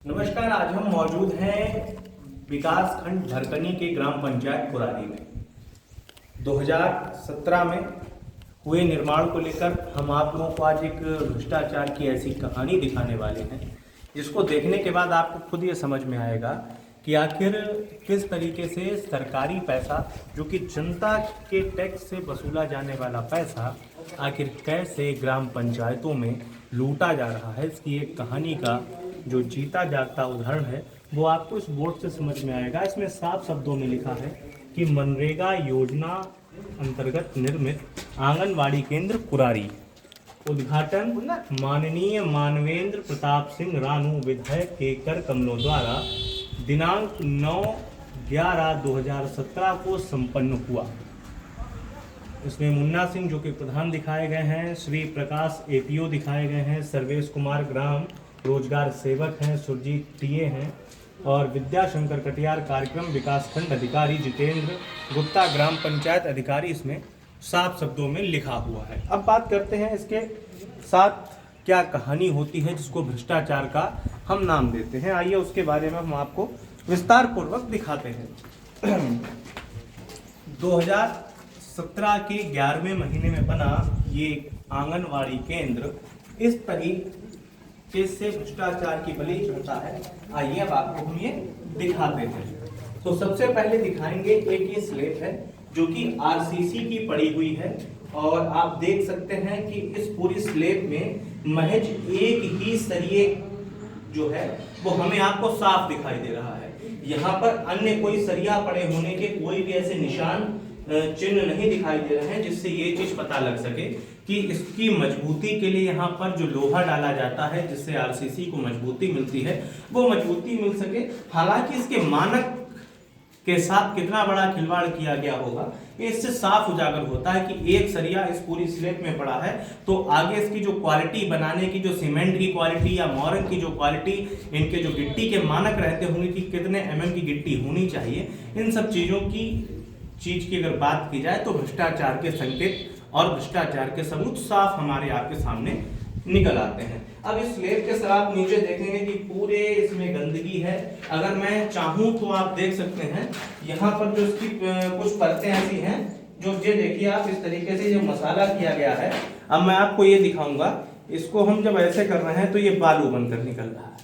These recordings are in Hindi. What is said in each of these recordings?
नमस्कार। आज हम मौजूद हैं विकास खंड भरकनी के ग्राम पंचायत कुरारी में। 2017 में हुए निर्माण को लेकर हम आप लोगों को आज एक भ्रष्टाचार की ऐसी कहानी दिखाने वाले हैं जिसको देखने के बाद आपको खुद ये समझ में आएगा कि आखिर किस तरीके से सरकारी पैसा, जो कि जनता के टैक्स से वसूला जाने वाला पैसा, आखिर कैसे ग्राम पंचायतों में लूटा जा रहा है। इसकी एक कहानी का जो जीता जागता उदाहरण है वो आपको इस बोर्ड से समझ में आएगा। इसमें साफ शब्दों में लिखा है कि मनरेगा योजना अंतर्गत निर्मित आंगनवाड़ी केंद्र कुरारी, उद्घाटन माननीय मानवेंद्र प्रताप सिंह रानू विधायक के कर कमलों द्वारा दिनांक 9/11/2017 को संपन्न हुआ। इसमें मुन्ना सिंह जो कि प्रधान दिखाए गए हैं, श्री प्रकाश एपीओ दिखाए गए हैं, सर्वेश कुमार ग्राम रोजगार सेवक हैं, सुरजीत टीए हैं और विद्याशंकर कटियार कार्यक्रम विकास खंड अधिकारी, जितेंद्र गुप्ता ग्राम पंचायत अधिकारी, इसमें साफ शब्दों में लिखा हुआ है। अब बात करते हैं इसके साथ क्या कहानी होती है जिसको भ्रष्टाचार का हम नाम देते हैं। आइए उसके बारे में हम आपको विस्तार पूर्वक दिखाते हैं। 2017 के 11वें महीने में बना ये आंगनवाड़ी केंद्र इस तरीके से भ्रष्टाचार की बलि चढ़ता है। आइए अब आपको हम ये दिखाते हैं। तो सबसे पहले दिखाएंगे एक ये स्लेब है जो कि आरसीसी की पड़ी हुई है और आप देख सकते हैं कि इस पूरी स्लेब में महज एक ही सरिये जो है वो हमें आपको साफ दिखाई दे रहा है। यहाँ पर अन्य कोई सरिया पड़े होने के कोई भी ऐसे निशान चिन्ह नहीं दिखाई दे रहे हैं जिससे ये चीज पता लग सके कि इसकी मजबूती के लिए यहाँ पर जो लोहा डाला जाता है जिससे आरसीसी को मजबूती मिलती है वो मजबूती मिल सके। हालांकि इसके मानक के साथ कितना बड़ा खिलवाड़ किया गया होगा इससे साफ उजागर होता है कि एक सरिया इस पूरी स्लेब में पड़ा है तो आगे इसकी जो क्वालिटी बनाने की, जो सीमेंट की क्वालिटी या मोरन की जो क्वालिटी, इनके जो गिट्टी के मानक रहते होंगे कि कितने एमएम की गिट्टी होनी चाहिए, इन सब चीजों की अगर बात की जाए तो भ्रष्टाचार के संकेत और भ्रष्टाचार के सबूत साफ हमारे आपके सामने निकल आते हैं। अब इस स्लेब के साथ आप नीचे देखेंगे कि पूरे इसमें गंदगी है। अगर मैं चाहूं तो आप देख सकते हैं यहाँ पर जो इसकी कुछ परतें ऐसी हैं जो ये देखिए आप इस तरीके से जो मसाला किया गया है। अब मैं आपको ये दिखाऊंगा, इसको हम जब ऐसे कर रहे हैं तो ये बालू बनकर निकल रहा है।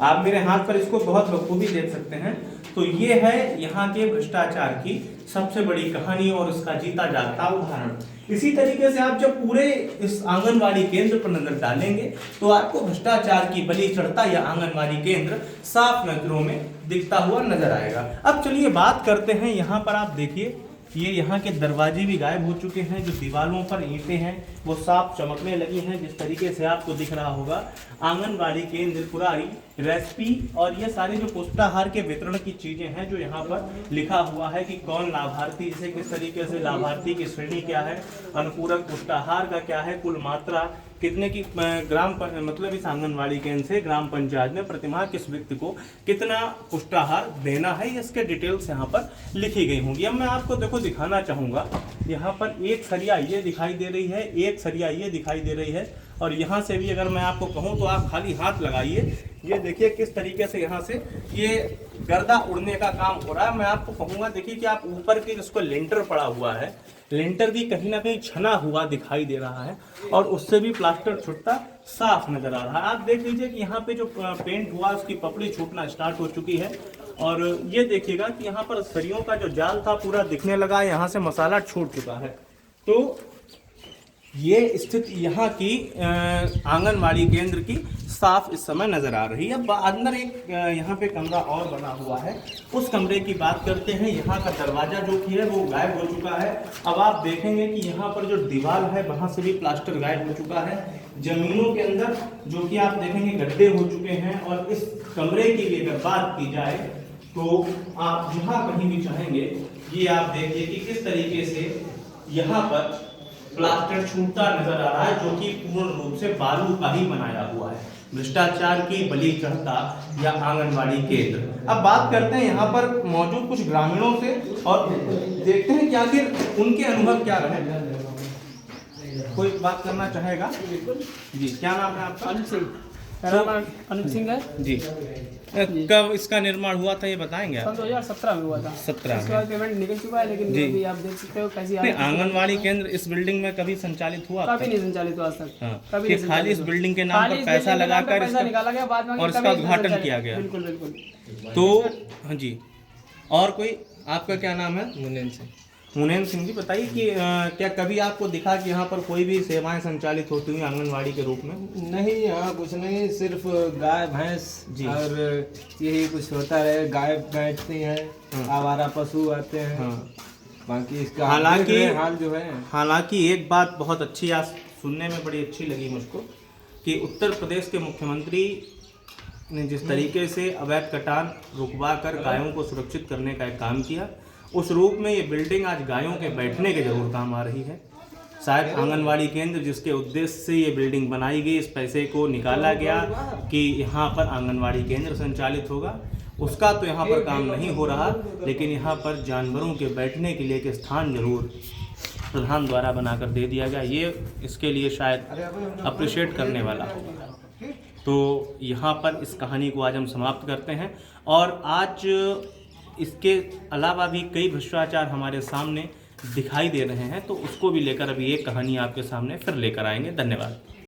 आप मेरे हाथ पर इसको बहुत बखूबी देख सकते हैं। तो ये है यहाँ के भ्रष्टाचार की सबसे बड़ी कहानी और इसका जीता जागता उदाहरण। इसी तरीके से आप जब पूरे इस आंगनवाड़ी केंद्र पर नजर डालेंगे तो आपको भ्रष्टाचार की बलि चढ़ता यह आंगनवाड़ी केंद्र साफ नजरों में दिखता हुआ नजर आएगा। अब चलिए बात करते हैं। यहाँ पर आप देखिए ये यहाँ के दरवाजे भी गायब हो चुके हैं, जो दीवारों पर ईंटें हैं वो साफ चमकने लगी हैं जिस तरीके से आपको दिख रहा होगा। आंगनवाड़ी केंद्र कुरारी रेसिपी और ये सारे जो पुष्टाहार के वितरण की चीजें हैं जो यहाँ पर लिखा हुआ है कि कौन लाभार्थी, जैसे किस तरीके से लाभार्थी की श्रेणी क्या है, अनुपूरक पुष्टाहार का क्या है, कुल मात्रा कितने की मतलब इस आंगनवाड़ी केंद्र से ग्राम पंचायत में प्रतिमाह किस व्यक्ति को कितना पुष्टाहार देना है, इसके डिटेल्स यहाँ पर लिखी गई होंगी। अब मैं आपको देखो दिखाना चाहूँगा, यहाँ पर एक सरिया ये दिखाई दे रही है, एक सरिया ये दिखाई दे रही है और यहाँ से भी अगर मैं आपको कहूँ तो आप खाली हाथ लगाइए, ये देखिए किस तरीके से यहाँ से ये गर्दा उड़ने का काम हो रहा है। मैं आपको कहूँगा देखिए कि आप ऊपर के जिसको लेंटर पड़ा हुआ है, लेंटर भी कहीं ना कहीं छना हुआ दिखाई दे रहा है और उससे भी प्लास्टर छूटता साफ नजर आ रहा है। आप देख लीजिए कि यहाँ पे जो पेंट हुआ उसकी पपड़ी छूटना स्टार्ट हो चुकी है और ये देखिएगा कि यहाँ पर सरियों का जो जाल था पूरा दिखने लगा, यहाँ से मसाला छूट चुका है। तो ये स्थिति यहाँ की आंगनवाड़ी केंद्र की साफ इस समय नजर आ रही है। अब अंदर एक यहाँ पे कमरा और बना हुआ है, उस कमरे की बात करते हैं। यहाँ का दरवाजा जो कि है वो गायब हो चुका है। अब आप देखेंगे कि यहाँ पर जो दीवार है वहां से भी प्लास्टर गायब हो चुका है। जमीनों के अंदर जो कि आप देखेंगे गड्ढे हो चुके हैं और इस कमरे की भी अगर बात की जाए तो आप जहाँ कहीं भी चाहेंगे ये आप देखिए कि किस तरीके से यहाँ पर प्लास्टर छूटता नजर आ रहा है जो कि पूर्ण रूप से बालू का ही बनाया हुआ है। भ्रष्टाचार की बलि चढ़ता या आंगनवाड़ी केंद्र। अब बात करते हैं यहाँ पर मौजूद कुछ ग्रामीणों से और देखते हैं कि आखिर उनके अनुभव क्या रहे। कोई बात करना चाहेगा? जी, क्या नाम है आपका? मेरा नाम अनुज सिंह है जी। कब इसका निर्माण हुआ था ये बताएंगे आप? सन 2017 में हुआ था। 17 इसके में। बाद पेमेंट निकल चुका है, लेकिन जी। अभी आप देख सकते हो कैसी नहीं, हालत है। आंगनवाड़ी केंद्र इस बिल्डिंग में कभी संचालित हुआ कभी था? नहीं संचालित हुआ आज तक। हाँ, कभी कि नहीं खाली इस संचालित हुआ। बिल्डिंग के नाम खाली पर इस पैसा बिल्डिंग के नाम पे लगाकर पैसा निकाला गया, बाद में और कभी इसका नहीं उद्घाटन संचालित। किया गया। बिल्कुल बिल्कुल। तो हाँ जी, और कोई आपका क्या नाम है? मुनीन सिंह। मुनीन सिंह जी, बताइए कि क्या कभी आपको दिखा कि यहाँ पर कोई भी सेवाएं संचालित होती हुई आंगनवाड़ी के रूप में? नहीं, यहाँ कुछ नहीं, सिर्फ गाय भैंस जी। और यही कुछ होता है। गाय बैठती हैं, हाँ। आवारा पशु आते हैं। हाँ। बाकी इसका आप हालांकि- देख रहे हैं हाल जो है। हालांकि एक बात बहुत अच्छी आज सुनने में बड़ी अच्छी लगी मुझको कि उत्तर प्रदेश के मुख्यमंत्री ने जिस तरीके से अवैध कटान रुकवा कर गायों को सुरक्षित करने का एक काम किया, उस रूप में ये बिल्डिंग आज गायों के बैठने के जरूर काम आ रही है। शायद आंगनवाड़ी केंद्र जिसके उद्देश्य से ये बिल्डिंग बनाई गई, इस पैसे को निकाला गया कि यहाँ पर आंगनवाड़ी केंद्र संचालित होगा, उसका तो यहाँ पर काम नहीं हो रहा, लेकिन यहाँ पर जानवरों के बैठने के लिए एक स्थान जरूर प्रधान द्वारा बनाकर दे दिया गया। ये इसके लिए शायद अप्रिशिएट करने वाला होगा। तो यहाँ पर इस कहानी को आज हम समाप्त करते हैं, और आज इसके अलावा भी कई भ्रष्टाचार हमारे सामने दिखाई दे रहे हैं, तो उसको भी लेकर अभी एक कहानी आपके सामने फिर लेकर आएंगे। धन्यवाद।